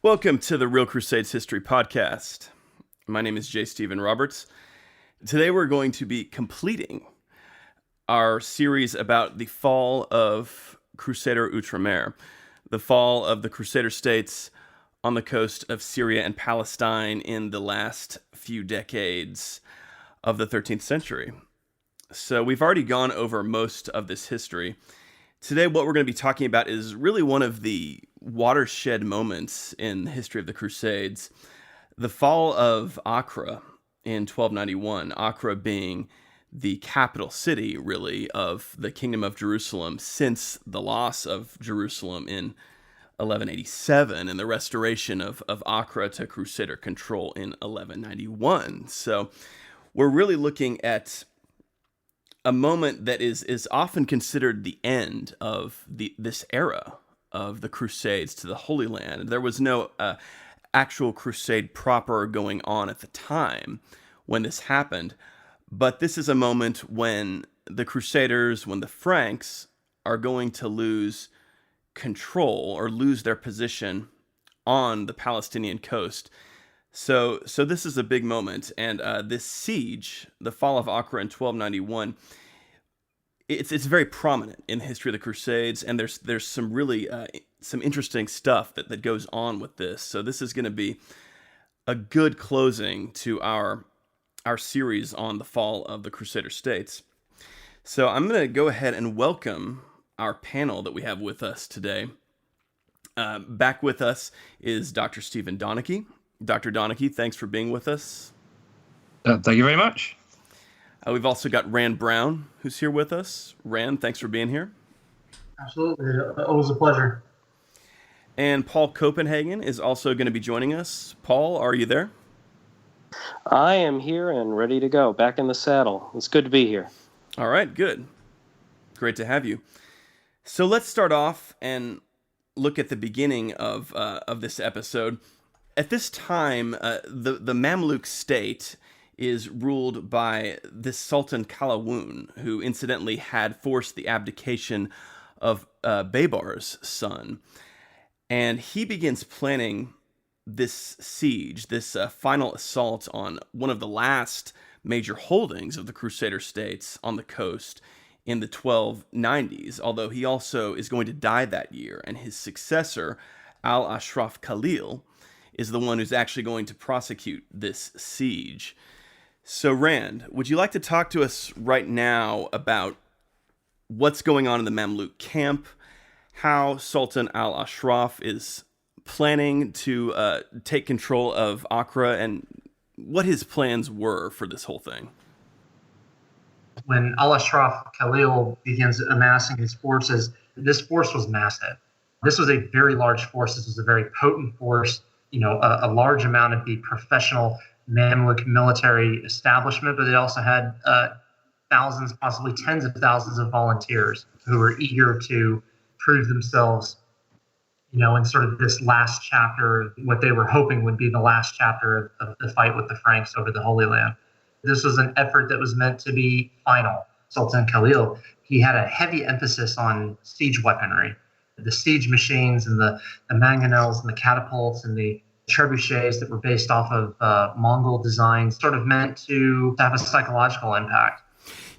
Welcome to the Real Crusades History Podcast. My name is J. Stephen Roberts. Today we're going to be completing our series about the fall of Crusader Outremer, the fall of the Crusader states on the coast of Syria and Palestine in the last few decades of the 13th century. So we've already gone over most of this history. Today what we're going to be talking about is really one of the watershed moments in the history of the Crusades, the fall of Acre in 1291, Acre being the capital city, really, of the Kingdom of Jerusalem since the loss of Jerusalem in 1187 and the restoration of Acre to Crusader control in 1191. So we're really looking at a moment that is often considered the end of this era of the Crusades to the Holy Land. There was no actual crusade proper going on at the time when this happened, but this is a moment when the Crusaders, when the Franks, are going to lose control or lose their position on the Palestinian coast. So this is a big moment, and this siege, the fall of Acre in 1291, it's very prominent in the history of the Crusades, and there's some really some interesting stuff that goes on with this. So this is going to be a good closing to our series on the fall of the Crusader states. So I'm going to go ahead and welcome our panel that we have with us today. Back with us is Dr. Stephen Donnachie. Dr. Donnachie, thanks for being with us. Thank you very much. We've also got Rand Brown, who's here with us. Rand, thanks for being here. Absolutely. Always a pleasure. And Paul Copenhagen is also going to be joining us. Paul, are you there? I am here and ready to go. Back in the saddle. It's good to be here. All right, good. Great to have you. So let's start off and look at the beginning of this episode. At this time, the Mameluke state is ruled by this Sultan Kalawun, who incidentally had forced the abdication of Babar's son. And he begins planning this siege, this final assault on one of the last major holdings of the Crusader states on the coast in the 1290s, although he also is going to die that year, and his successor, Al-Ashraf Khalil, is the one who's actually going to prosecute this siege. So, Rand, would you like to talk to us right now about what's going on in the Mameluke camp, how Sultan al-Ashraf is planning to take control of Acre, and what his plans were for this whole thing? When Al-Ashraf Khalil begins amassing his forces, this force was massive. This was a very large force. This was a very potent force. A large amount of the professional Mamluk military establishment, but it also had thousands, possibly tens of thousands of volunteers who were eager to prove themselves, in sort of this last chapter, what they were hoping would be the last chapter of the fight with the Franks over the Holy Land. This was an effort that was meant to be final. Sultan Khalil, he had a heavy emphasis on siege weaponry. The siege machines and the mangonels and the catapults and the trebuchets that were based off of Mongol designs sort of meant to have a psychological impact.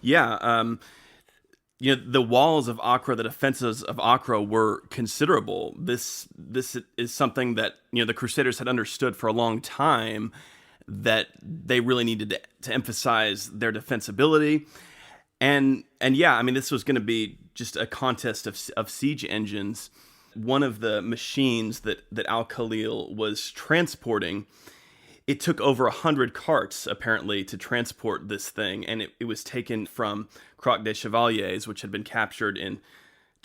Yeah, the walls of Acre, the defenses of Acre were considerable. This is something that the Crusaders had understood for a long time, that they really needed to emphasize their defensibility. And yeah, I mean, this was going to be just a contest of siege engines. One of the machines that Al-Khalil was transporting, it took over 100 carts, apparently, to transport this thing, and it was taken from Croix des Chevaliers, which had been captured in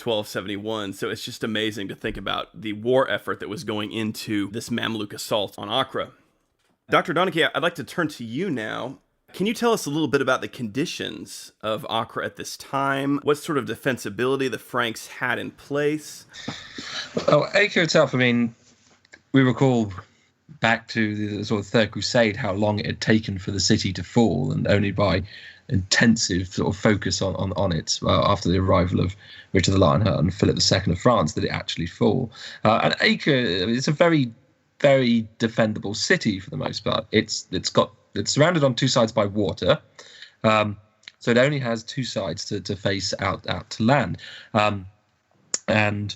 1271. So it's just amazing to think about the war effort that was going into this Mameluke assault on Acre. Dr. Donnachie, I'd like to turn to you now. Can you tell us a little bit about the conditions of Acre at this time? What sort of defensibility the Franks had in place? Well, Acre itself, I mean, we recall back to the sort of Third Crusade how long it had taken for the city to fall, and only by intensive sort of focus on it after the arrival of Richard the Lionheart and Philip II of France did it actually fall. And Acre, it's a very very defendable city for the most part. It's surrounded on two sides by water, so it only has two sides to face out to land, and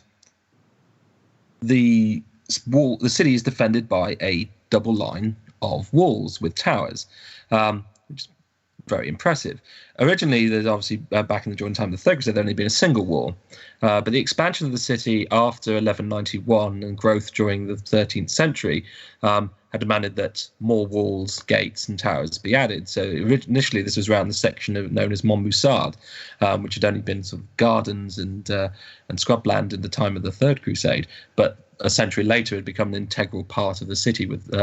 the city is defended by a double line of walls with towers, which is very impressive. Originally, there's obviously back in the during time of the Third Crusade, there had only been a single wall, but the expansion of the city after 1191 and growth during the 13th century had demanded that more walls, gates, and towers be added. So initially, this was around the section known as Montmoussard, which had only been sort of gardens and scrubland in the time of the Third Crusade, but a century later, it had become an integral part of the city with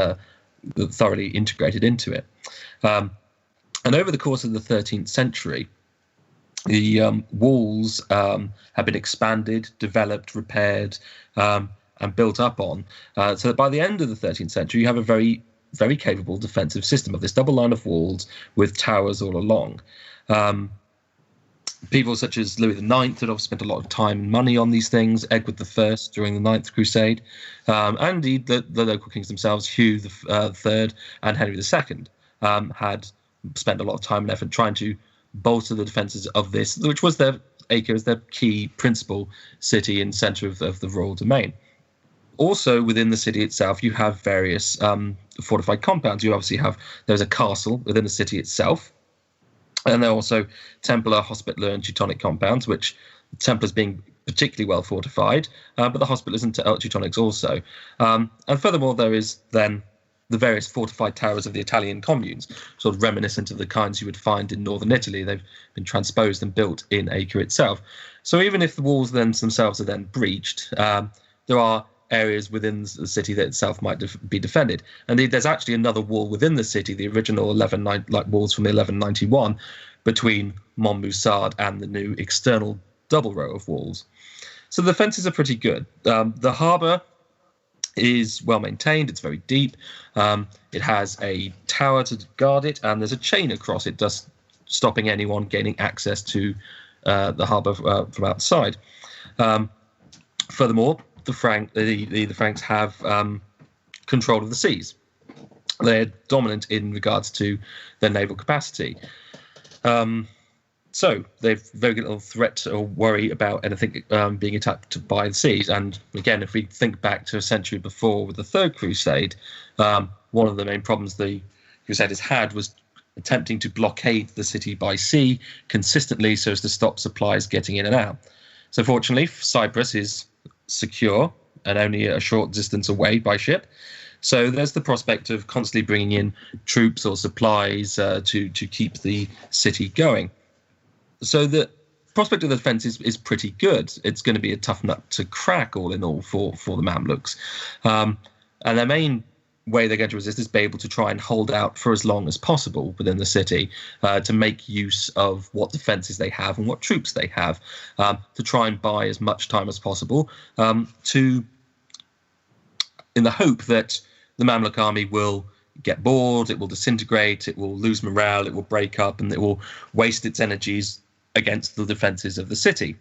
thoroughly integrated into it. And over the course of the 13th century, the walls have been expanded, developed, repaired, and built up on, so that by the end of the 13th century, you have a very, very capable defensive system of this double line of walls with towers all along. People such as Louis IX had spent a lot of time and money on these things, Edward I during the Ninth Crusade, and indeed the local kings themselves, Hugh III and Henry II, had spent a lot of time and effort trying to bolster the defences of this, which was Acre as their key principal city and centre of the royal domain. Also, within the city itself, you have various fortified compounds. You obviously there's a castle within the city itself, and there are also Templar, Hospitaller, and Teutonic compounds, which Templars being particularly well fortified, but the Hospitallers and Teutonics also. And furthermore, there is then the various fortified towers of the Italian communes, sort of reminiscent of the kinds you would find in northern Italy. They've been transposed and built in Acre itself. So even if the walls themselves are then breached, there are areas within the city that itself might be defended. And there's actually another wall within the city, the original walls from 1191, between Montmoussard and the new external double row of walls. So the defences are pretty good. The harbour is well maintained. It's very deep. It has a tower to guard it, and there's a chain across it, thus stopping anyone gaining access to the harbour from outside. Furthermore, the Franks have control of the seas. They're dominant in regards to their naval capacity. So they've very little threat or worry about anything being attacked by the seas. And again, if we think back to a century before with the Third Crusade, one of the main problems the Crusaders had was attempting to blockade the city by sea consistently so as to stop supplies getting in and out. So fortunately, Cyprus is secure and only a short distance away by ship. So there's the prospect of constantly bringing in troops or supplies to keep the city going. So the prospect of the defence is pretty good. It's going to be a tough nut to crack, all in all, for the Mamelukes. And their main way they're going to resist is be able to try and hold out for as long as possible within the city, to make use of what defences they have and what troops they have, to try and buy as much time as possible, in the hope that the Mamluk army will get bored, it will disintegrate, it will lose morale, it will break up, and it will waste its energies against the defences of the city.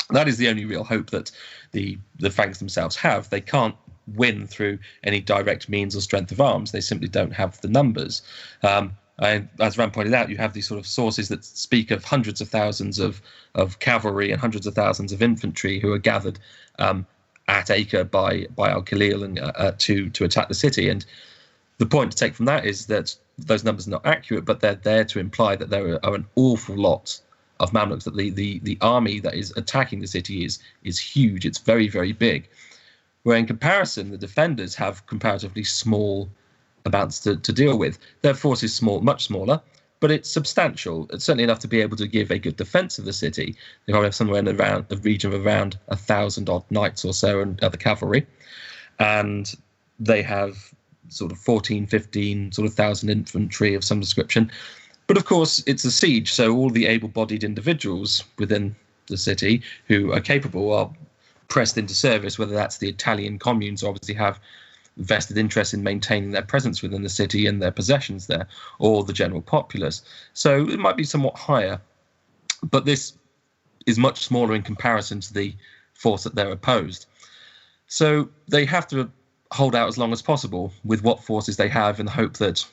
That is the only real hope that the Franks themselves have. They can't win through any direct means or strength of arms. They simply don't have the numbers. As Ram pointed out, you have these sort of sources that speak of hundreds of thousands of cavalry and hundreds of thousands of infantry who are gathered at Acre by Al-Khalil and to attack the city. And the point to take from that is that those numbers are not accurate, but they're there to imply that there are an awful lot of Mamluks, that the army that is attacking the city is huge. It's very, very big. Where in comparison, the defenders have comparatively small amounts to deal with. Their force is small, much smaller, but it's substantial. It's certainly enough to be able to give a good defence of the city. They probably have somewhere in the region of around 1,000 odd knights or so and other cavalry. And they have sort of 14, 15 sort of thousand infantry of some description. But of course, it's a siege, so all the able-bodied individuals within the city who are capable are pressed into service, whether that's the Italian communes, obviously have vested interest in maintaining their presence within the city and their possessions there, or the general populace. So it might be somewhat higher, but this is much smaller in comparison to the force that they're opposed. So they have to hold out as long as possible with what forces they have, in the hope that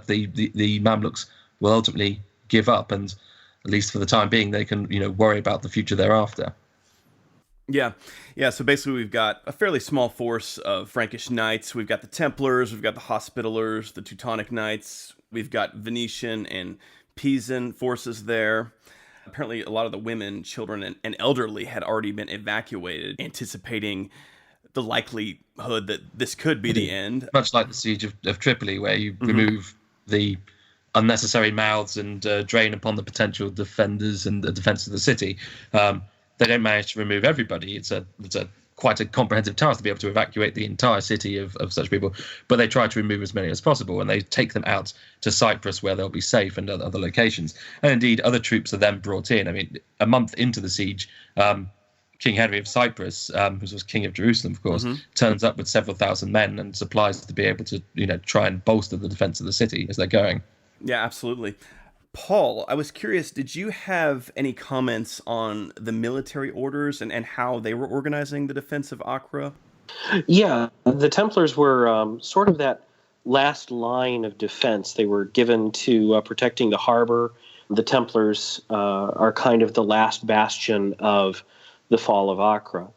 the Mamluks will ultimately give up, and at least for the time being, they can worry about the future thereafter. Yeah. So basically, we've got a fairly small force of Frankish knights. We've got the Templars, we've got the Hospitallers, the Teutonic Knights. We've got Venetian and Pisan forces there. Apparently, a lot of the women, children, and elderly had already been evacuated, anticipating the likelihood that this could be the end. Much like the siege of Tripoli, where you remove the unnecessary mouths and drain upon the potential defenders and the defense of the city. They don't manage to remove everybody. It's quite a comprehensive task to be able to evacuate the entire city of such people, but they try to remove as many as possible, and they take them out to Cyprus, where they'll be safe, and other locations. And indeed, other troops are then brought in. I mean, a month into the siege, King Henry of Cyprus, who was king of Jerusalem, of course, turns up with several thousand men and supplies to be able to try and bolster the defense of the city as they're going. Yeah, absolutely. Paul, I was curious, did you have any comments on the military orders and how they were organizing the defense of Acre? Yeah, the Templars were sort of that last line of defense. They were given to protecting the harbor. The Templars are kind of the last bastion of the fall of Acre.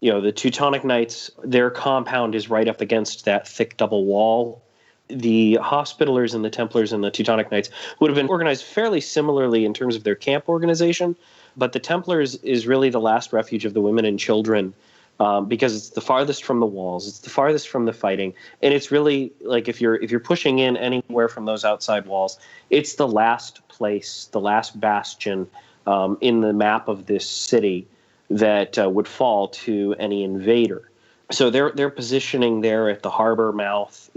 The Teutonic Knights, their compound is right up against that thick double wall. The Hospitallers and the Templars and the Teutonic Knights would have been organized fairly similarly in terms of their camp organization, but the Templars is really the last refuge of the women and children, because it's the farthest from the walls, it's the farthest from the fighting, and it's really like if you're pushing in anywhere from those outside walls, it's the last place, the last bastion in the map of this city that would fall to any invader. So their positioning there at the harbor mouth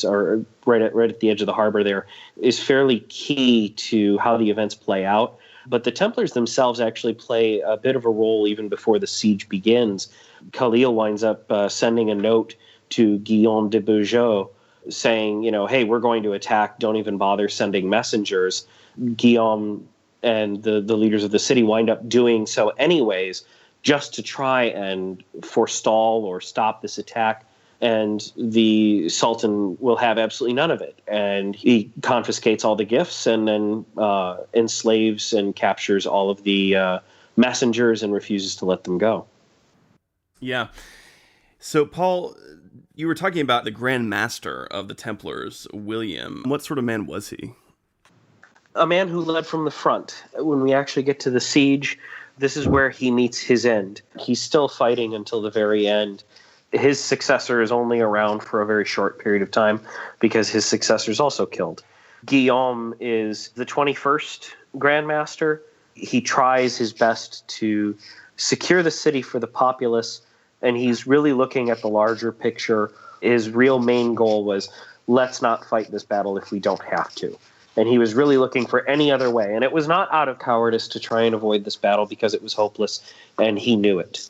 or right at the edge of the harbor there, is fairly key to how the events play out. But the Templars themselves actually play a bit of a role even before the siege begins. Khalil winds up sending a note to Guillaume de Beaujeu saying, hey, we're going to attack. Don't even bother sending messengers. Guillaume and the leaders of the city wind up doing so anyways, just to try and forestall or stop this attack. And the Sultan will have absolutely none of it. And he confiscates all the gifts and then enslaves and captures all of the messengers and refuses to let them go. Yeah. So, Paul, you were talking about the Grand Master of the Templars, William. What sort of man was he? A man who led from the front. When we actually get to the siege, this is where he meets his end. He's still fighting until the very end. His successor is only around for a very short period of time because his successor is also killed. Guillaume is the 21st Grand Master. He tries his best to secure the city for the populace, and he's really looking at the larger picture. His real main goal was, let's not fight this battle if we don't have to. And he was really looking for any other way. And it was not out of cowardice to try and avoid this battle because it was hopeless, and he knew it.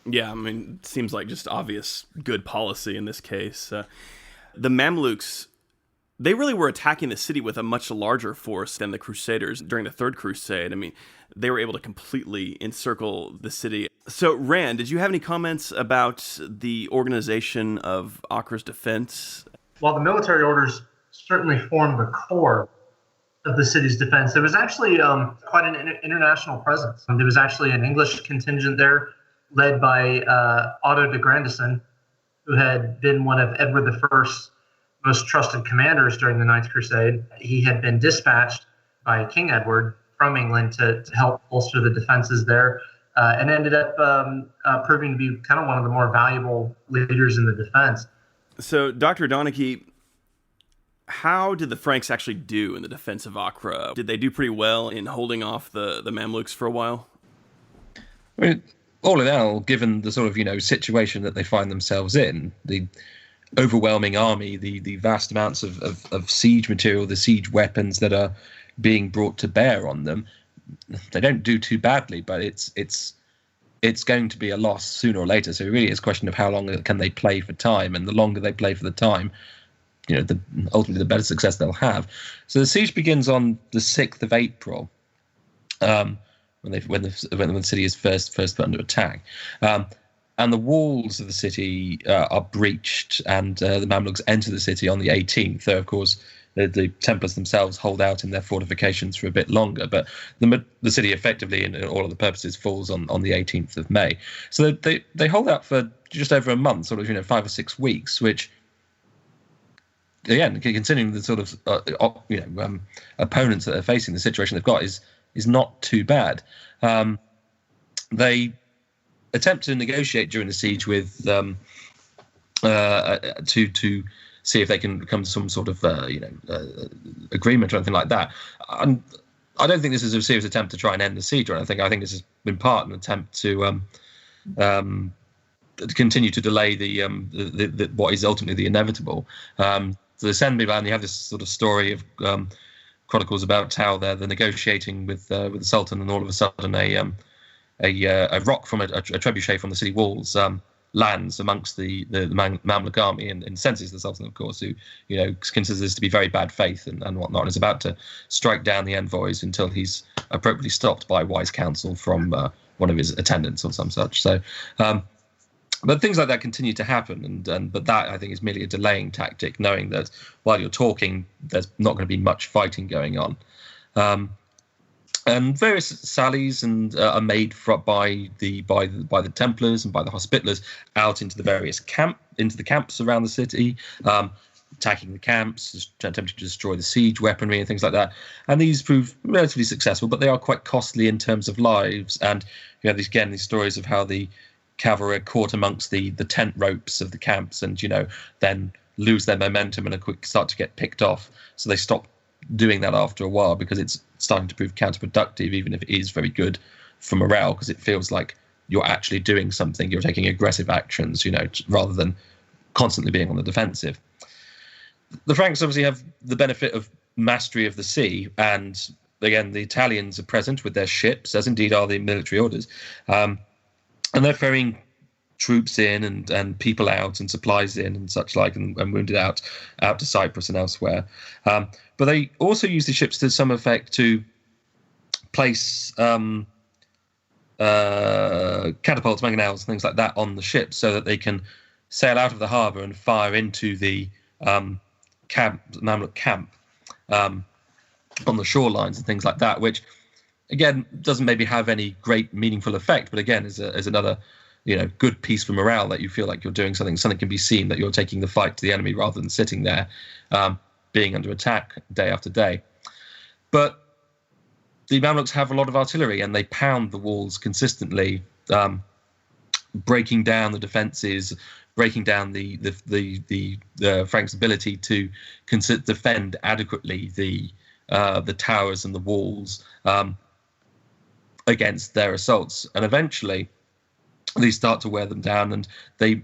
Yeah, I mean, it seems like just obvious good policy in this case. The Mamelukes, they really were attacking the city with a much larger force than the Crusaders during the Third Crusade. I mean, they were able to completely encircle the city. So, Rand, did you have any comments about the organization of Acre's defense? While the military orders certainly formed the core of the city's defense, there was actually quite an international presence. There was actually an English contingent there led by Otto de Grandison, who had been one of Edward I's most trusted commanders during the Ninth Crusade. He had been dispatched by King Edward from England to help bolster the defenses there, and ended up proving to be kind of one of the more valuable leaders in the defense. So, Dr. Donnachie, how did the Franks actually do in the defense of Acre? Did they do pretty well in holding off the Mamelukes for a while? I mean, all in all, given the sort of, situation that they find themselves in, the overwhelming army, the vast amounts of siege material, the siege weapons that are being brought to bear on them, they don't do too badly, but it's going to be a loss sooner or later. So it really is a question of how long can they play for time, and the longer they play for the time, ultimately the better success they'll have. So the siege begins on the 6th of April, when the city is first put under attack. and the walls of the city are breached, and the Mamluks enter the city on the 18th. Though, of course, the Templars themselves hold out in their fortifications for a bit longer, but the city effectively, in all of the purposes, falls on the 18th of May. So they hold out for just over a month, sort of 5 or 6 weeks, which, again, considering the sort of opponents that they're facing, the situation they've got is not too bad. They attempt to negotiate during the siege with to see if they can come to some sort of agreement or anything like that. I don't think this is a serious attempt to try and end the siege or anything. I think this has been part of an attempt to continue to delay the what is ultimately the inevitable. The assembly line, you have this sort of story of chronicles about how they're negotiating with the Sultan, and all of a sudden a rock from a trebuchet from the city walls lands amongst the Mamluk army and senses the Sultan, of course, who considers this to be very bad faith and whatnot, and is about to strike down the envoys until he's appropriately stopped by wise counsel from one of his attendants or some such. So, but things like that continue to happen, but that, I think, is merely a delaying tactic, knowing that while you're talking, there's not going to be much fighting going on. And various sallies are made by the Templars and by the Hospitallers out into the camps around the city, attacking the camps, attempting to destroy the siege weaponry and things like that. And these prove relatively successful, but they are quite costly in terms of lives. And you have these stories of how the cavalry are caught amongst the tent ropes of the camps, and then lose their momentum and start to get picked off. So they stop doing that after a while, because it's starting to prove counterproductive, even if it is very good for morale, because it feels like you're actually doing something, you're taking aggressive actions, rather than constantly being on the defensive. The Franks obviously have the benefit of mastery of the sea, and again, the Italians are present with their ships, as indeed are the military orders, and they're ferrying troops in and people out and supplies in and such like, and wounded out to Cyprus and elsewhere. But they also use the ships to some effect to place catapults, mangonels, things like that on the ships, so that they can sail out of the harbour and fire into the Mamluk camp on the shorelines and things like that, which, again, doesn't maybe have any great meaningful effect, but again is another good piece for morale, that you feel like you're doing something can be seen, that you're taking the fight to the enemy rather than sitting there being under attack day after day. But the Mamluks have a lot of artillery, and they pound the walls consistently, breaking down the defences, breaking down the Franks' ability to defend adequately the towers and the walls against their assaults. And eventually they start to wear them down, and they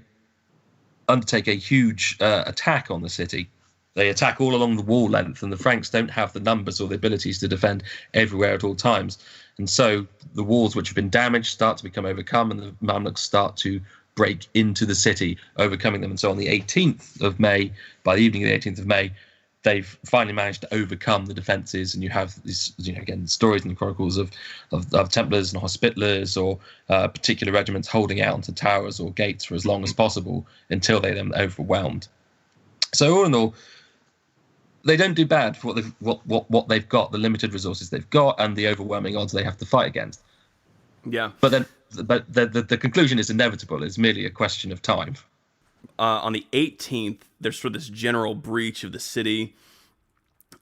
undertake a huge attack on the city. They attack all along the wall length, and the Franks don't have the numbers or the abilities to defend everywhere at all times. And so the walls, which have been damaged, start to become overcome, and the Mamluks start to break into the city, overcoming them. And so on the 18th of May, by the evening of the 18th of May, they've finally managed to overcome the defences, and you have these, again, stories in the chronicles of Templars and Hospitallers, or particular regiments holding out onto towers or gates for as long as possible until they then overwhelmed. So all in all, they don't do bad for what they've got, the limited resources they've got, and the overwhelming odds they have to fight against. Yeah. But the conclusion is inevitable. It's merely a question of time. On the 18th, there's sort of this general breach of the city,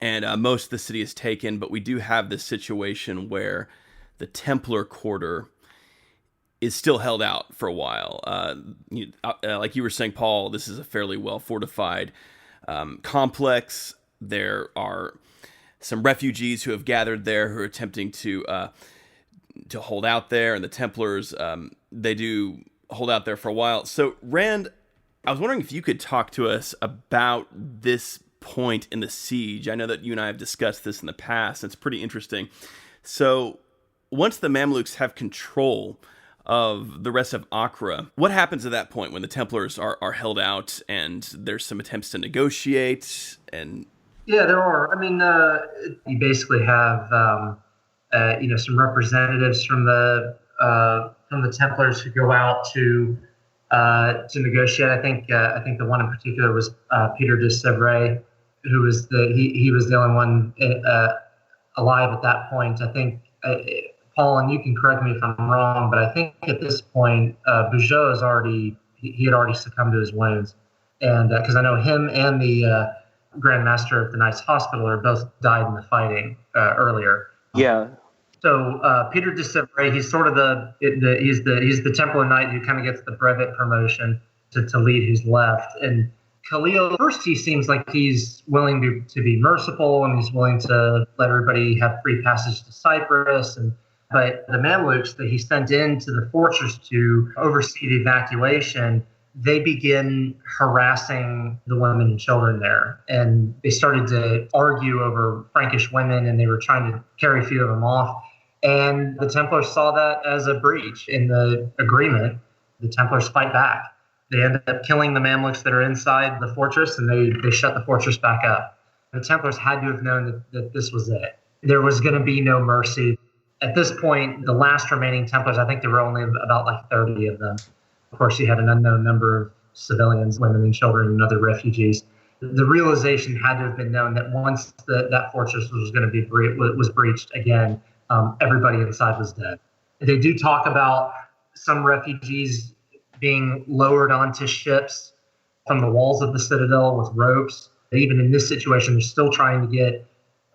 and most of the city is taken, but we do have this situation where the Templar quarter is still held out for a while. Like you were saying, Paul, this is a fairly well-fortified complex. There are some refugees who have gathered there who are attempting to hold out there, and the Templars, they do hold out there for a while. So, Rand, I was wondering if you could talk to us about this point in the siege. I know that you and I have discussed this in the past, and it's pretty interesting. So, once the Mamelukes have control of the rest of Acre, what happens at that point when the Templars are held out and there's some attempts to negotiate? And yeah, there are. I mean, you basically have some representatives from the Templars who go out to to negotiate. I think the one in particular was Peter de Sèvres, who was he was the only one alive at that point. I think Paul, and you can correct me if I'm wrong, but I think at this point Bugeaud he had already succumbed to his wounds, and because I know him and the Grand Master of the Knights Hospital are both died in the fighting earlier. Yeah. So Peter de Sèvres, he's sort of he's the Templar Knight who kind of gets the brevet promotion to lead who's left. And Khalil, first he seems like he's willing to be merciful, and he's willing to let everybody have free passage to Cyprus. But the Mamelukes that he sent into the fortress to oversee the evacuation, they begin harassing the women and children there. And they started to argue over Frankish women, and they were trying to carry a few of them off. And the Templars saw that as a breach in the agreement. The Templars fight back. They end up killing the Mamelukes that are inside the fortress, and they shut the fortress back up. The Templars had to have known that this was it. There was going to be no mercy. At this point, the last remaining Templars, I think there were only about like 30 of them. Of course, you had an unknown number of civilians, women and children, and other refugees. The realization had to have been known that once that fortress was going to be breached again, everybody inside was dead. They do talk about some refugees being lowered onto ships from the walls of the citadel with ropes. Even in this situation, they're still trying to get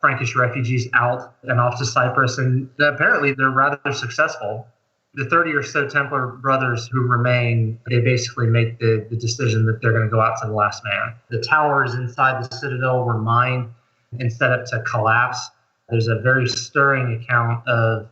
Frankish refugees out and off to Cyprus, and apparently they're rather successful. The 30 or so Templar brothers who remain, they basically make the decision that they're going to go out to the last man. The towers inside the citadel were mined and set up to collapse. There's a very stirring account of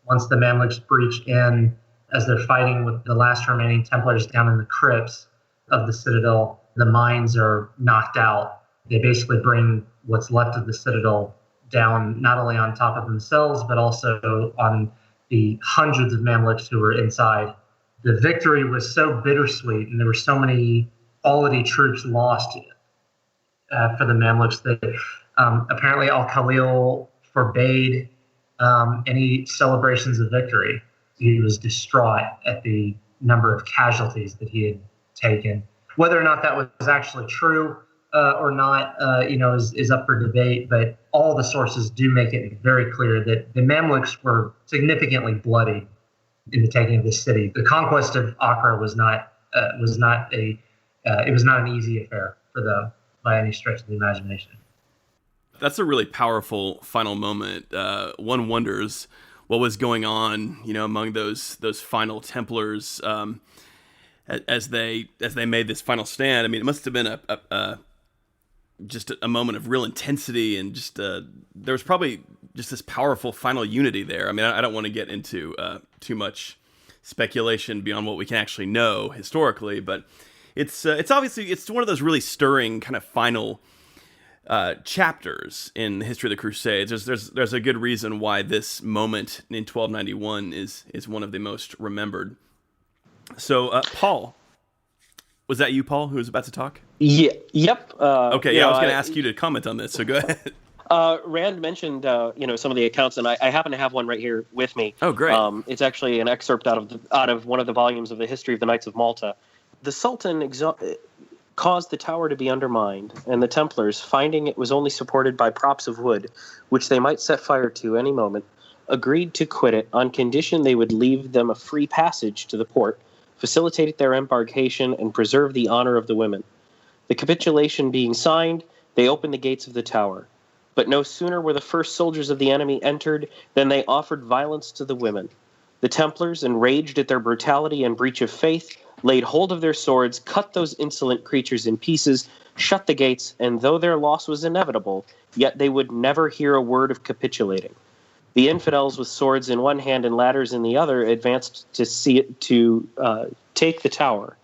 once the Mamelukes breach in, as they're fighting with the last remaining Templars down in the crypts of the citadel, the mines are knocked out. They basically bring what's left of the citadel down, not only on top of themselves, but also on the hundreds of Mamelukes who were inside. The victory was so bittersweet, and there were so many quality troops lost for the Mamelukes that apparently Al-Khalil forbade any celebrations of victory. He was distraught at the number of casualties that he had taken. Whether or not that was actually true or not, is up for debate. But all the sources do make it very clear that the Mamelukes were significantly bloody in the taking of this city. The conquest of Acre was not an easy affair for them by any stretch of the imagination. That's a really powerful final moment. One wonders what was going on, among those final Templars as they made this final stand. I mean, it must have been just a moment of real intensity, and just there was probably just this powerful final unity there. I mean, I don't want to get into too much speculation beyond what we can actually know historically, but it's obviously one of those really stirring kind of final chapters in the history of the Crusades. There's a good reason why this moment in 1291 is one of the most remembered. So, Paul, was that you, Paul, who was about to talk? Yeah. Yep. Okay. I was going to ask you to comment on this. So go ahead. Rand mentioned, some of the accounts, and I happen to have one right here with me. Oh, great! It's actually an excerpt out of one of the volumes of the History of the Knights of Malta. The Sultan caused the tower to be undermined, and the Templars, finding it was only supported by props of wood, which they might set fire to any moment, agreed to quit it on condition they would leave them a free passage to the port, facilitate their embarkation, and preserve the honor of the women. The capitulation being signed, they opened the gates of the tower. But no sooner were the first soldiers of the enemy entered than they offered violence to the women. The Templars, enraged at their brutality and breach of faith, laid hold of their swords, cut those insolent creatures in pieces, shut the gates, and though their loss was inevitable, yet they would never hear a word of capitulating. The infidels, with swords in one hand and ladders in the other, advanced to take the tower.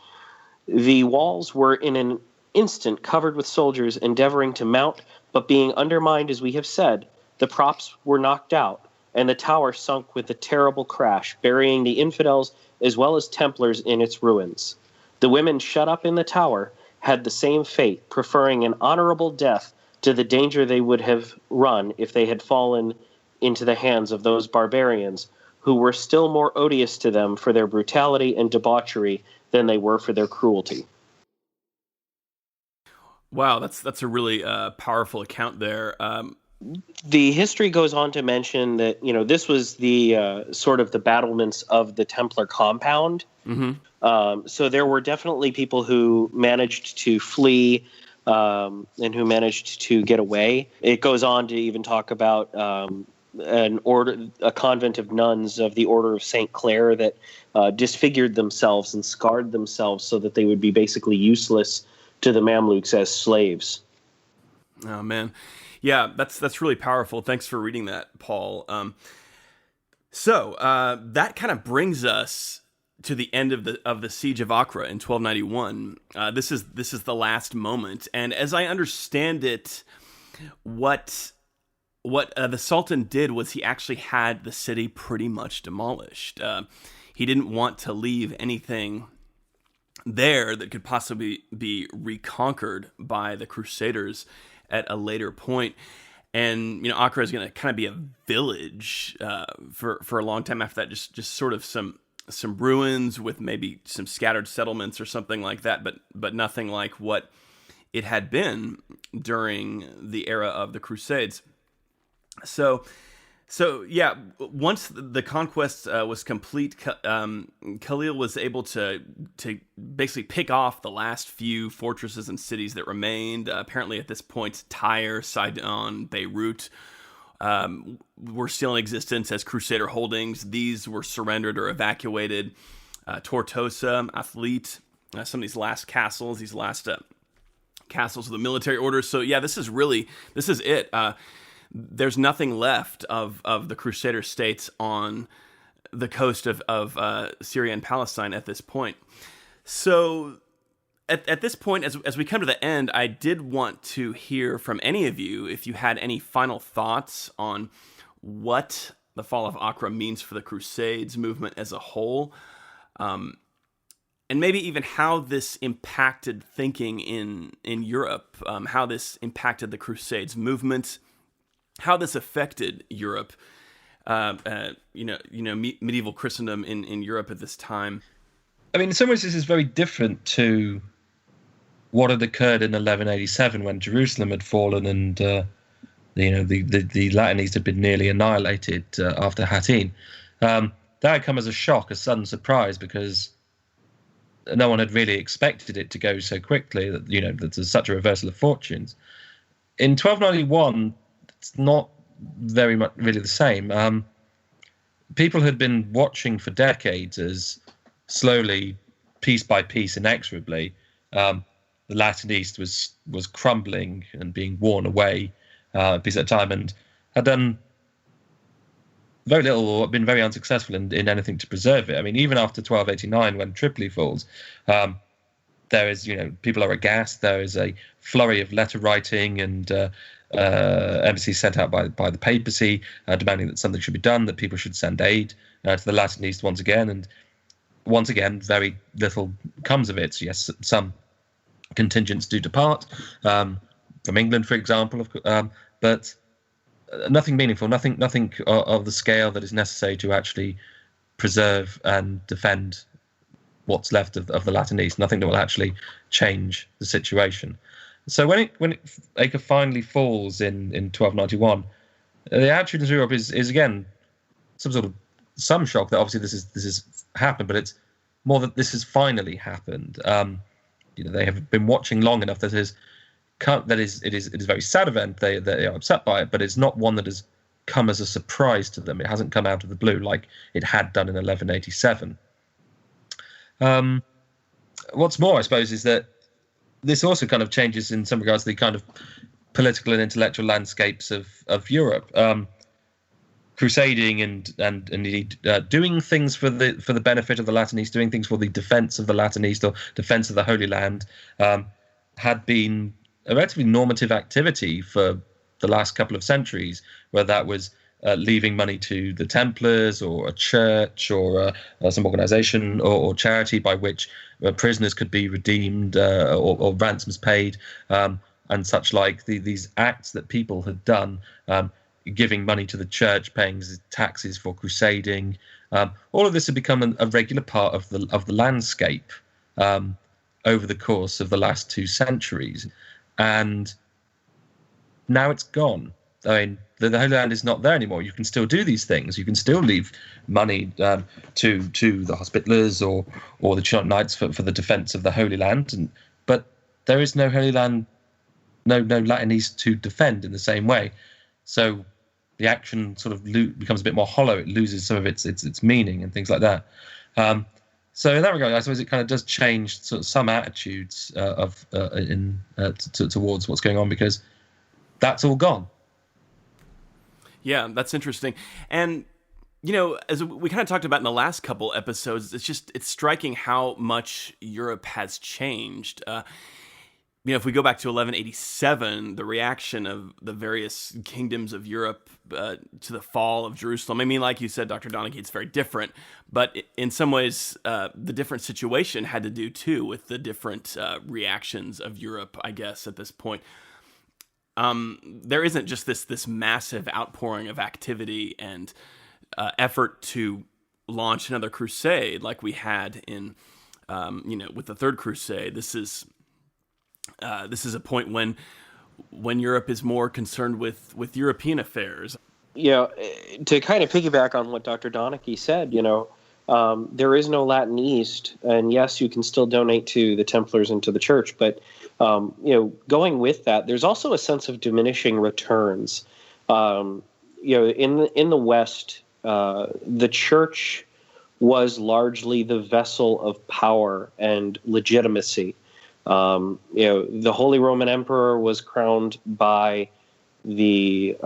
The walls were in an instant covered with soldiers endeavoring to mount, but being undermined, as we have said, the props were knocked out, and the tower sunk with a terrible crash, burying the infidels as well as Templars in its ruins. The women shut up in the tower had the same fate, preferring an honorable death to the danger they would have run if they had fallen into the hands of those barbarians who were still more odious to them for their brutality and debauchery than they were for their cruelty. Wow, that's a really powerful account there. The history goes on to mention that this was the sort of the battlements of the Templar compound. Mm-hmm. So there were definitely people who managed to flee and who managed to get away. It goes on to even talk about a convent of nuns of the Order of St. Clair that disfigured themselves and scarred themselves so that they would be basically useless to the Mamelukes as slaves. Oh man, yeah, that's really powerful. Thanks for reading that, Paul. So that kind of brings us to the end of the siege of Acre in 1291. This is the last moment, and as I understand it, what the Sultan did was he actually had the city pretty much demolished. He didn't want to leave anything there that could possibly be reconquered by the Crusaders at a later point. And Acre is going to kind of be a village for a long time after that. Just sort of some ruins with maybe some scattered settlements or something like that, but nothing like what it had been during the era of the Crusades. So yeah, once the conquest was complete, Khalil was able to basically pick off the last few fortresses and cities that remained. Apparently at this point, Tyre, Sidon, Beirut were still in existence as Crusader holdings. These were surrendered or evacuated. Tortosa, Athlete, some of these last castles, castles of the military orders. So yeah, this is it. There's nothing left of the Crusader states on the coast of Syria and Palestine at this point. So at this point, as we come to the end, I did want to hear from any of you if you had any final thoughts on what the fall of Acre means for the Crusades movement as a whole, and maybe even how this impacted thinking in Europe, how this impacted the Crusades movement, how this affected Europe, medieval Christendom in Europe at this time. I mean, in some ways, this is very different to what had occurred in 1187 when Jerusalem had fallen and the Latinese had been nearly annihilated after Hattin. That had come as a shock, a sudden surprise, because no one had really expected it to go so quickly. That that there's such a reversal of fortunes. In 1291. It's not very much really the same. People had been watching for decades as slowly, piece by piece, inexorably, the Latin East was crumbling and being worn away piece at a time, and had done very little or been very unsuccessful in anything to preserve it. I mean, even after 1289, when Tripoli falls, there is, people are aghast. There is a flurry of letter writing and embassies sent out by the papacy demanding that something should be done, that people should send aid to the Latin East once again. And once again, very little comes of it. So yes, some contingents do depart from England, for example, but nothing meaningful, nothing of the scale that is necessary to actually preserve and defend what's left of the Latin East. Nothing that will actually change the situation. So when Acre finally falls in 1291, the attitude in Europe is again some shock that obviously this has happened, but it's more that this has finally happened. They have been watching long enough that it is a very sad event. They are upset by it, but it's not one that has come as a surprise to them. It hasn't come out of the blue like it had done in 1187. What's more, I suppose, is that this also kind of changes in some regards the kind of political and intellectual landscapes of Europe. Crusading and indeed doing things for the benefit of the Latin East, doing things for the defence of the Latin East or defence of the Holy Land, had been a relatively normative activity for the last couple of centuries, where that was leaving money to the Templars or a church or some organisation or charity by which prisoners could be redeemed or ransoms paid and such like. These acts that people had done, giving money to the church, paying taxes for crusading, all of this had become a regular part of the landscape over the course of the last 2 centuries. And now it's gone. I mean, the Holy Land is not there anymore. You can still do these things. You can still leave money to the Hospitallers or the Knights for the defence of the Holy Land, but there is no Holy Land, no Latinese to defend in the same way. So the action sort of becomes a bit more hollow. It loses some of its meaning and things like that. So in that regard, I suppose it kind of does change sort of some attitudes towards what's going on, because that's all gone. Yeah, that's interesting. And, as we kind of talked about in the last couple episodes, it's striking how much Europe has changed. If we go back to 1187, the reaction of the various kingdoms of Europe to the fall of Jerusalem, I mean, like you said, Dr. Donnachie, it's very different. But in some ways, the different situation had to do, too, with the different reactions of Europe, I guess, at this point. There isn't just this massive outpouring of activity and effort to launch another crusade like we had in, with the Third Crusade. This is a point when Europe is more concerned with European affairs. Yeah, to kind of piggyback on what Dr. Donnachie said, there is no Latin East, and yes, you can still donate to the Templars and to the Church, but going with that, there's also a sense of diminishing returns. In the West, the Church was largely the vessel of power and legitimacy. The Holy Roman Emperor was crowned by the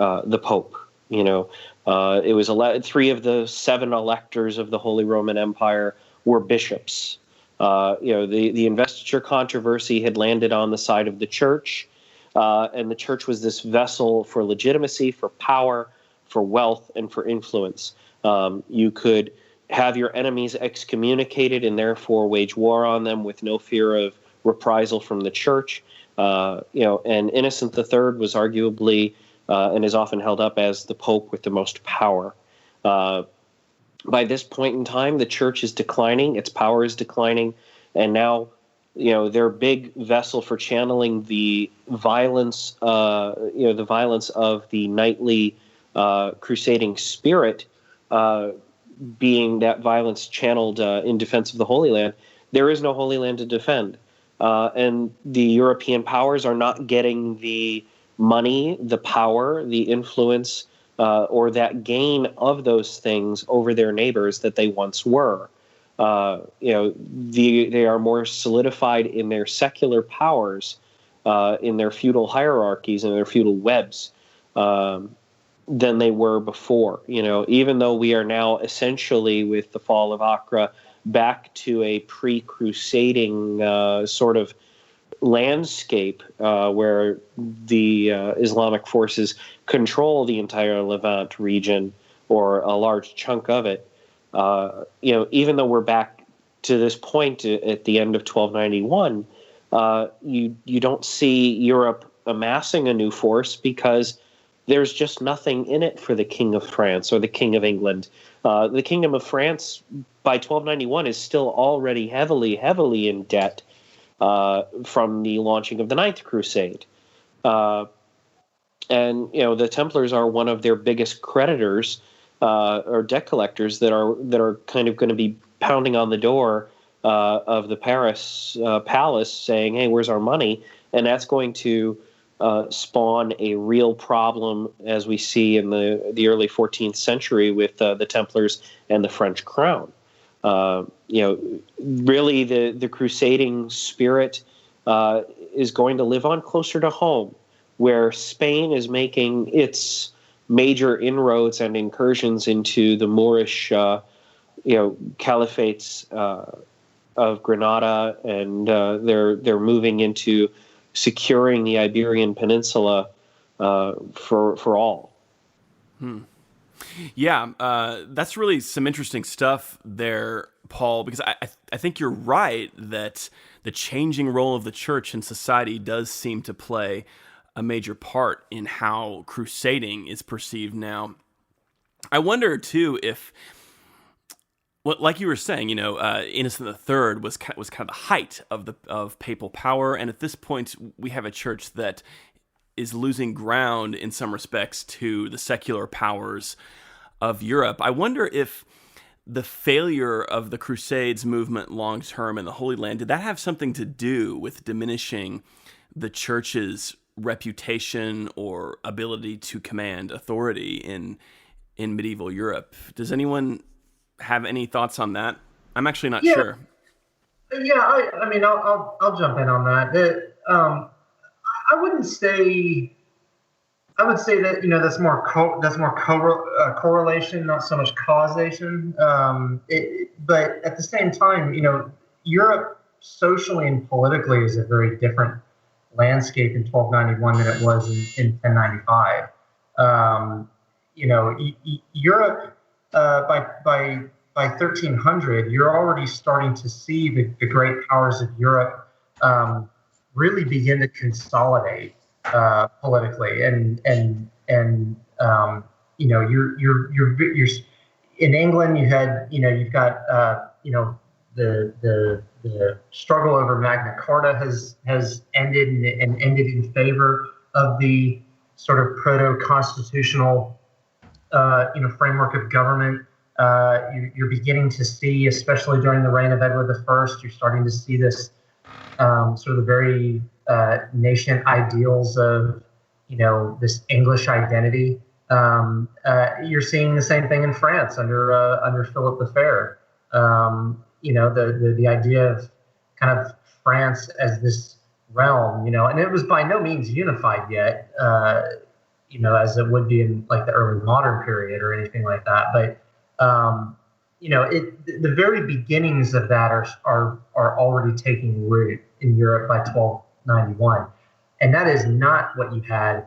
Pope. It was 3 of the 7 electors of the Holy Roman Empire were bishops. The investiture controversy had landed on the side of the Church, and the Church was this vessel for legitimacy, for power, for wealth, and for influence. You could have your enemies excommunicated and therefore wage war on them with no fear of reprisal from the Church. And Innocent III was arguably and is often held up as the Pope with the most power. By this point in time, the Church is declining, its power is declining, and now, their big vessel for channeling the violence, of the knightly crusading spirit, being that violence channeled in defense of the Holy Land. There is no Holy Land to defend, and the European powers are not getting the money, the power, the influence, or that gain of those things over their neighbors that they once were. They are more solidified in their secular powers, in their feudal hierarchies and their feudal webs, than they were before. Even though we are now essentially, with the fall of Acre, back to a pre-crusading sort of landscape where the Islamic forces control the entire Levant region, or a large chunk of it. Even though we're back to this point at the end of 1291, you don't see Europe amassing a new force, because there's just nothing in it for the King of France or the King of England. The Kingdom of France by 1291 is still already heavily in debt from the launching of the Ninth Crusade. And the Templars are one of their biggest creditors, or debt collectors, that are kind of going to be pounding on the door of the Paris palace saying, hey, where's our money? And that's going to spawn a real problem, as we see in the early 14th century with the Templars and the French crown. Really the crusading spirit is going to live on closer to home, where Spain is making its major inroads and incursions into the Moorish, caliphates of Granada, and they're moving into securing the Iberian Peninsula for all. Yeah, that's really some interesting stuff there, Paul, because I think you're right that the changing role of the Church in society does seem to play a major part in how crusading is perceived now. I wonder, too, if Well, like you were saying, Innocent III was kind of the height of papal power, and at this point, we have a church that is losing ground in some respects to the secular powers of Europe. I wonder if the failure of the Crusades movement long term in the Holy Land, did that have something to do with diminishing the church's reputation or ability to command authority in medieval Europe? Does anyone have any thoughts on that? I'm actually not sure. Yeah, I mean, I'll jump in on that. I wouldn't say. I would say that that's more correlation, not so much causation. But at the same time, Europe socially and politically is a very different landscape in 1291 than it was in 1095. Europe by 1300, you're already starting to see the great powers of Europe really begin to consolidate politically, and you're in England. You've got the struggle over Magna Carta has ended and ended in favor of the sort of proto-constitutional framework of government. You're beginning to see, especially during the reign of Edward I, you're starting to see this sort of the very nascent ideals of this English identity. You're seeing the same thing in France under Philip the Fair. The idea of kind of France as this realm, and it was by no means unified yet, as it would be in like the early modern period or anything like that. But the very beginnings of that are already taking root in Europe by 1291, and that is not what you had.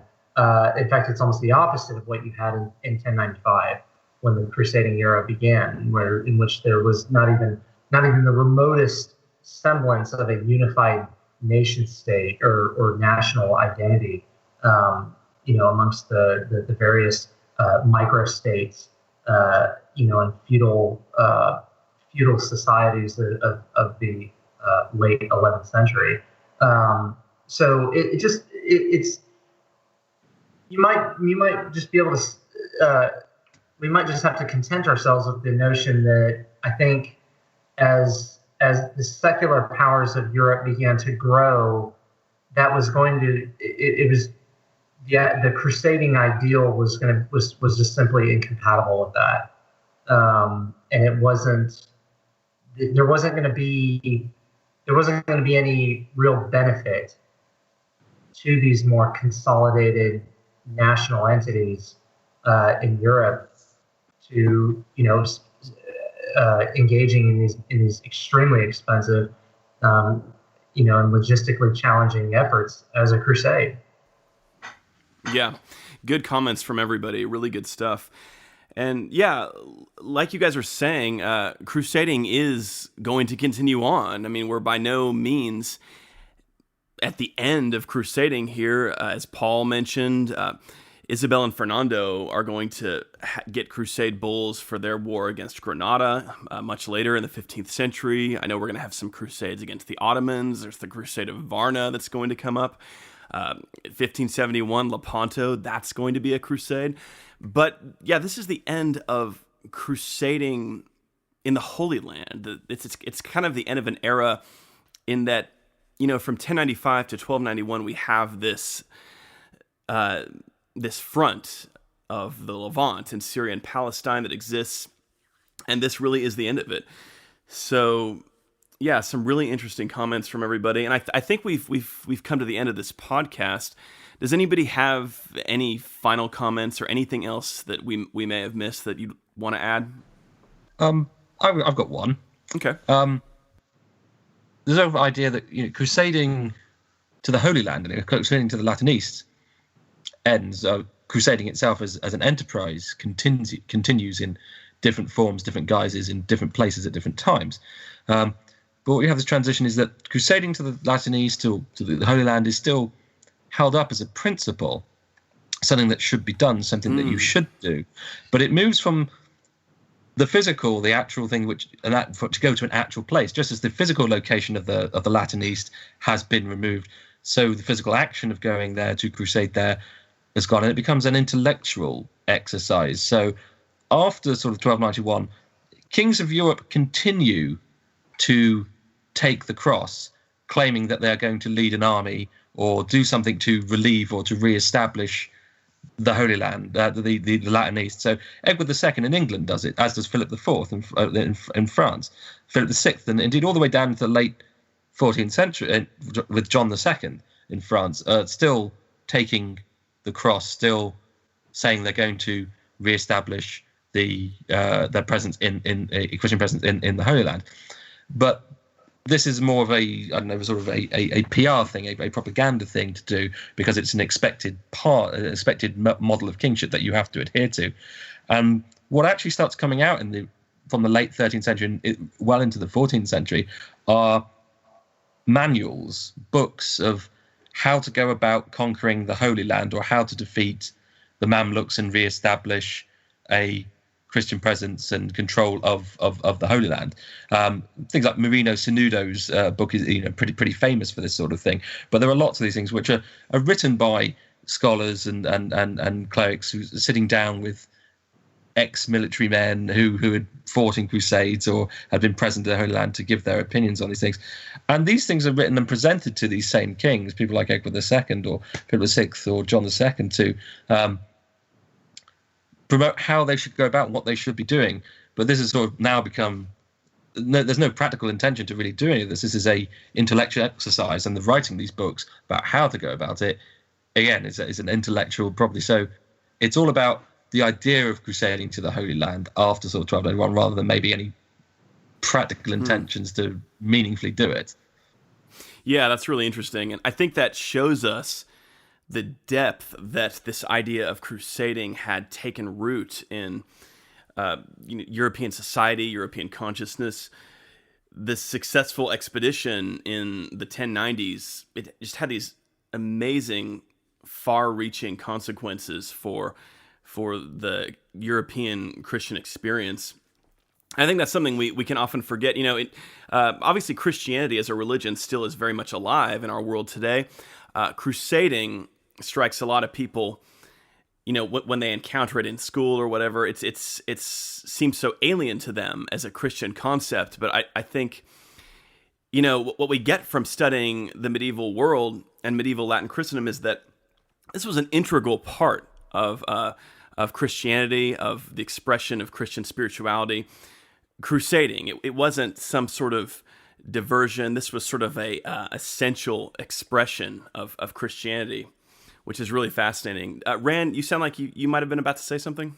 In fact, it's almost the opposite of what you had in 1095 when the crusading era began, in which there was not even the remotest semblance of a unified nation state or national identity, amongst the various microstates, and feudal societies of the late 11th century. So it's you might just be able to we might just have to content ourselves with the notion that I think as the secular powers of Europe began to grow, that was going to the crusading ideal was just simply incompatible with that, and it wasn't. There wasn't going to be any real benefit to these more consolidated national entities in Europe to engaging in these extremely expensive and logistically challenging efforts as a crusade. Yeah, good comments from everybody. Really good stuff. And yeah, like you guys are saying, crusading is going to continue on. I mean, we're by no means at the end of crusading here. As Paul mentioned, Isabel and Fernando are going to get crusade bulls for their war against Granada much later in the 15th century. I know we're going to have some crusades against the Ottomans. There's the Crusade of Varna that's going to come up. 1571, Lepanto, that's going to be a crusade. But yeah, this is the end of crusading in the Holy Land. It's kind of the end of an era in that, from 1095 to 1291, we have this front of the Levant in Syria and Palestine that exists, and this really is the end of it. So yeah, some really interesting comments from everybody, and I think we've come to the end of this podcast. Does anybody have any final comments or anything else that we may have missed that you want to add? I've got one. Okay. There's an idea that crusading to the Holy Land and crusading to the Latin East ends. Crusading itself as an enterprise continues in different forms, different guises, in different places at different times. But what we have this transition is that crusading to the Latin East, to the Holy Land, is still held up as a principle, something that should be done, something that you should do. But it moves from the physical, the actual thing, to go to an actual place, just as the physical location of the Latin East has been removed, so the physical action of going there to crusade there has gone, and it becomes an intellectual exercise. So after sort of 1291, kings of Europe continue to take the cross, claiming that they're going to lead an army or do something to relieve or to re-establish the Holy Land, the Latin East. So Edward II in England does it, as does Philip IV in France, Philip VI, and indeed all the way down to the late 14th century with John II in France, still taking the cross, still saying they're going to re-establish their presence in a Christian presence in the Holy Land. But this is more of a PR thing, a propaganda thing to do, because it's an expected model of kingship that you have to adhere to. What actually starts coming out from the late 13th century and well into the 14th century are manuals, books of how to go about conquering the Holy Land, or how to defeat the Mamelukes and re-establish a Christian presence and control of the Holy Land. Things like Marino Sanudo's book is pretty famous for this sort of thing. But there are lots of these things which are written by scholars and clerics who are sitting down with ex-military men who had fought in Crusades or had been present at the Holy Land to give their opinions on these things. And these things are written and presented to these same kings, people like Edward II or Philip VI or John II, to promote how they should go about what they should be doing. But this has sort of now become, there's no practical intention to really do any of this. This is a intellectual exercise, and the writing these books about how to go about it, again, is an intellectual probably. So it's all about the idea of crusading to the Holy Land after sort of 1291, rather than maybe any practical intentions to meaningfully do it. Yeah, that's really interesting. And I think that shows us the depth that this idea of crusading had taken root in European society, European consciousness. This successful expedition in the 1090s, it just had these amazing, far-reaching consequences for the European Christian experience. I think that's something we can often forget. Obviously Christianity as a religion still is very much alive in our world today. Crusading strikes a lot of people, when they encounter it in school or whatever. It seems so alien to them as a Christian concept. But I think, what we get from studying the medieval world and medieval Latin Christendom is that this was an integral part of Christianity, of the expression of Christian spirituality. Crusading, it wasn't some sort of diversion. This was sort of a essential expression of Christianity, which is really fascinating. Rand, you sound like you might have been about to say something.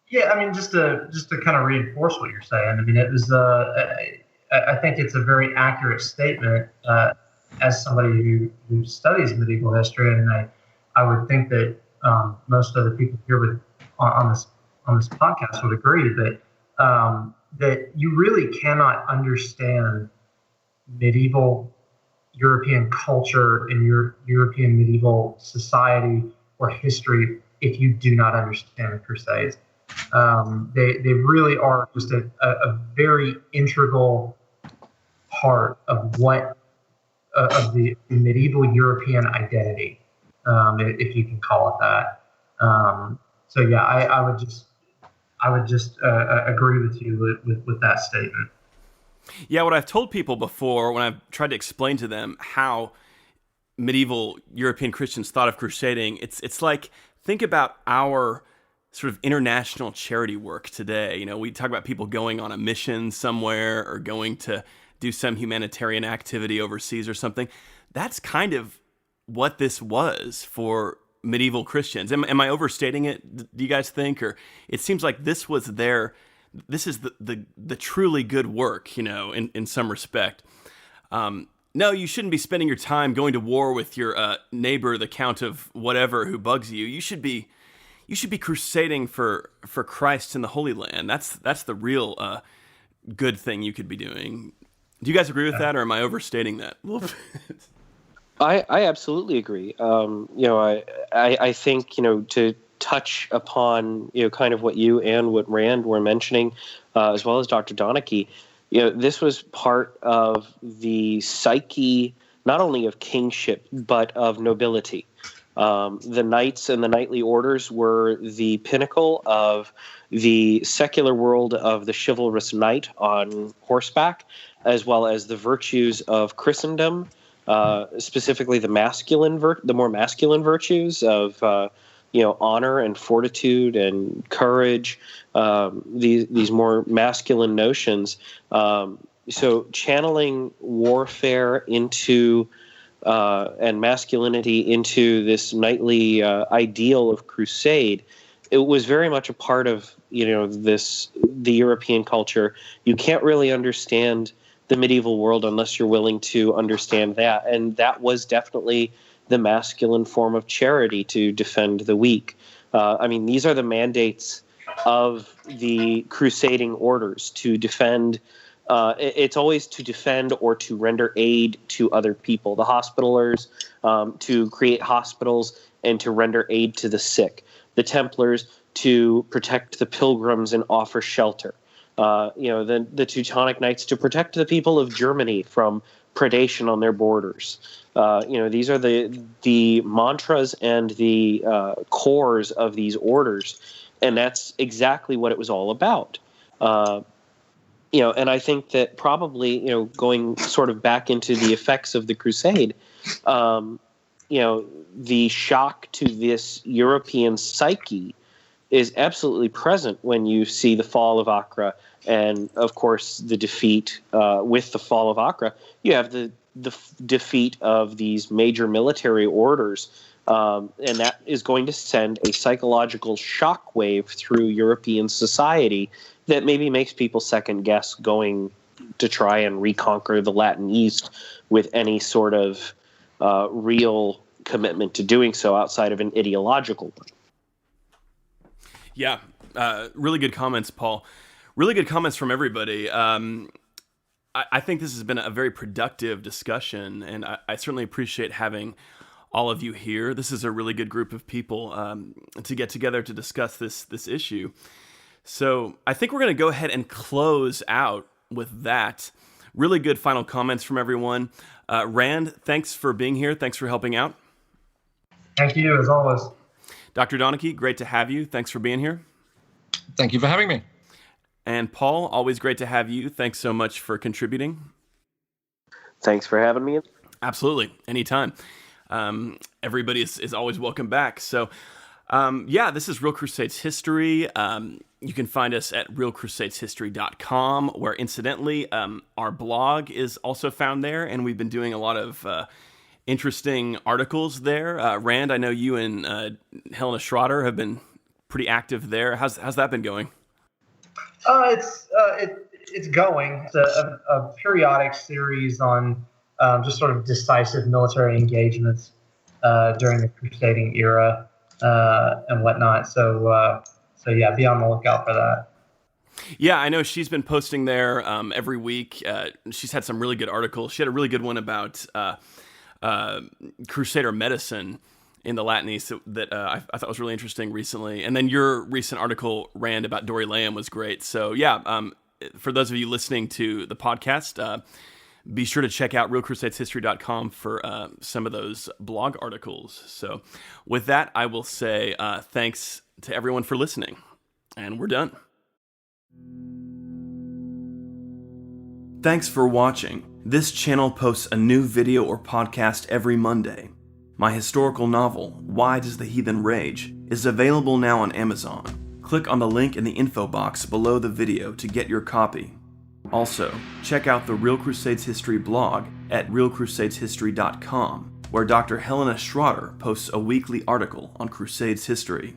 Yeah, I mean, just to kind of reinforce what you're saying. I mean, it was I think it's a very accurate statement as somebody who studies medieval history, and I would think that most of the people here on this podcast would agree that you really cannot understand medieval European culture and European medieval society or history if you do not understand the Crusades. They really are just a very integral part of of the medieval European identity, if you can call it that. So yeah, I would just agree with you with that statement. Yeah, what I've told people before when I've tried to explain to them how medieval European Christians thought of crusading, it's like, think about our sort of international charity work today. We talk about people going on a mission somewhere or going to do some humanitarian activity overseas or something. That's kind of what this was for medieval Christians. Am I overstating it, do you guys think? Or it seems like this is the truly good work, in some respect. No, you shouldn't be spending your time going to war with your neighbor, the Count of whatever, who bugs you. You should be crusading for Christ in the Holy Land. That's the real good thing you could be doing. Do you guys agree with that, or am I overstating that a little bit? I absolutely agree. I think, to touch upon, kind of what you and what Rand were mentioning, as well as Dr. Donnachie. This was part of the psyche, not only of kingship, but of nobility. The knights and the knightly orders were the pinnacle of the secular world of the chivalrous knight on horseback, as well as the virtues of Christendom, specifically the more masculine virtues of honor and fortitude and courage. These more masculine notions. So channeling warfare into and masculinity into this knightly ideal of crusade, it was very much a part of the European culture. You can't really understand the medieval world unless you're willing to understand that, and that was definitely the masculine form of charity, to defend the weak. These are the mandates of the crusading orders, to defend. It's always to defend or to render aid to other people. The Hospitallers, to create hospitals and to render aid to the sick. The Templars, to protect the pilgrims and offer shelter. The Teutonic Knights, to protect the people of Germany from predation on their borders. These are the mantras and the cores of these orders, and that's exactly what it was all about. And I think that probably, going sort of back into the effects of the Crusade, the shock to this European psyche is absolutely present when you see the fall of Acre, and of course the defeat. With the fall of Acre, you have the defeat of these major military orders, and that is going to send a psychological shockwave through European society that maybe makes people second guess going to try and reconquer the Latin East with any sort of real commitment to doing so outside of an ideological one. Yeah, really good comments, Paul. Really good comments from everybody. I think this has been a very productive discussion, and I certainly appreciate having all of you here. This is a really good group of people to get together to discuss this issue. So I think we're going to go ahead and close out with that. Really good final comments from everyone. Rand, thanks for being here. Thanks for helping out. Thank you, as always. Dr. Donnachie, great to have you. Thanks for being here. Thank you for having me. And Paul, always great to have you. Thanks so much for contributing. Thanks for having me. Absolutely. Anytime. Everybody is always welcome back. So, this is Real Crusades History. You can find us at realcrusadeshistory.com, where incidentally, our blog is also found there, and we've been doing a lot of interesting articles there. Rand, I know you and Helena Schroeder have been pretty active there. How's that been going? It's going. It's a periodic series on just sort of decisive military engagements during the crusading era and whatnot. So yeah, be on the lookout for that. Yeah, I know she's been posting there every week. She's had some really good articles. She had a really good one about Crusader medicine in the Latin East that I thought was really interesting recently. And then your recent article, Rand, about Doryleum was great. So yeah, for those of you listening to the podcast, be sure to check out realcrusadeshistory.com for some of those blog articles. So with that, I will say thanks to everyone for listening, and we're done. Thanks for watching. This channel posts a new video or podcast every Monday. My historical novel, Why Does the Heathen Rage?, is available now on Amazon. Click on the link in the info box below the video to get your copy. Also, check out the Real Crusades History blog at realcrusadeshistory.com, where Dr. Helena Schroeder posts a weekly article on Crusades history.